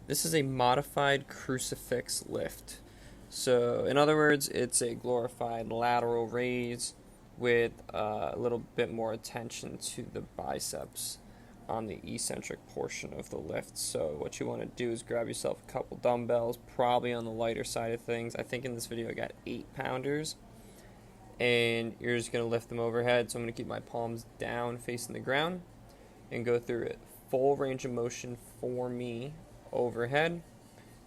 This is a modified crucifix lift. So, in other words, it's a glorified lateral raise with a little bit more attention to the biceps on the eccentric portion of the lift. So, what you want to do is grab yourself a couple dumbbells, probably on the lighter side of things. I think in this video I got 8 pounders, and you're just going to lift them overhead. So, I'm going to keep my palms down facing the ground and go through it. Full range of motion for me overhead.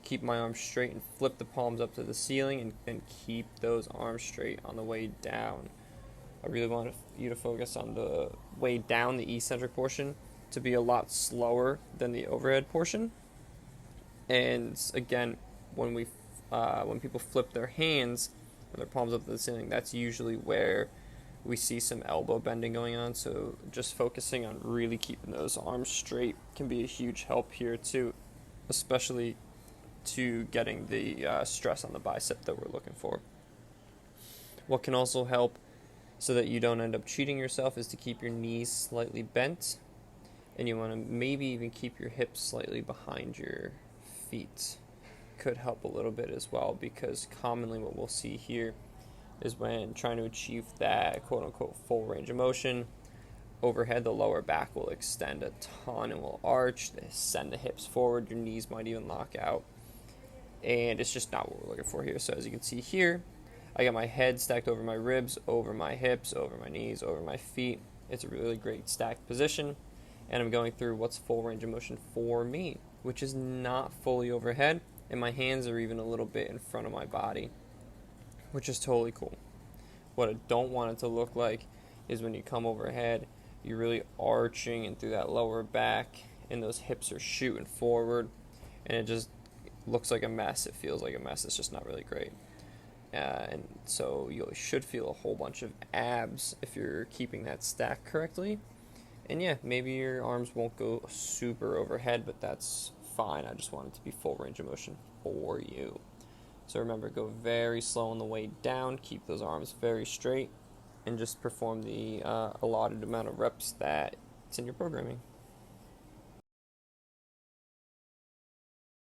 Keep my arms straight and flip the palms up to the ceiling, and then keep those arms straight on the way down. I really want you to focus on the way down, the eccentric portion, to be a lot slower than the overhead portion. And again, when people flip their hands or their palms up to the ceiling, that's usually where we see some elbow bending going on. So just focusing on really keeping those arms straight can be a huge help here too, especially to getting the stress on the bicep that we're looking for. What can also help so that you don't end up cheating yourself is to keep your knees slightly bent, and you want to maybe even keep your hips slightly behind your feet. Could help a little bit as well, because commonly what we'll see here is when trying to achieve that quote-unquote full range of motion overhead, the lower back will extend a ton and will arch, send the hips forward, your knees might even lock out, and it's just not what we're looking for here. So as you can see here, I got my head stacked over my ribs, over my hips, over my knees, over my feet. It's a really great stacked position, and I'm going through what's full range of motion for me, which is not fully overhead, and my hands are even a little bit in front of my body, which is totally cool. What I don't want it to look like is when you come overhead, you're really arching and through that lower back, and those hips are shooting forward, and it just looks like a mess. It feels like a mess. It's just not really great. And so you should feel a whole bunch of abs if you're keeping that stacked correctly. And yeah, maybe your arms won't go super overhead, but that's fine. I just want it to be full range of motion for you. So remember, go very slow on the way down, keep those arms very straight, and just perform the allotted amount of reps that it's in your programming.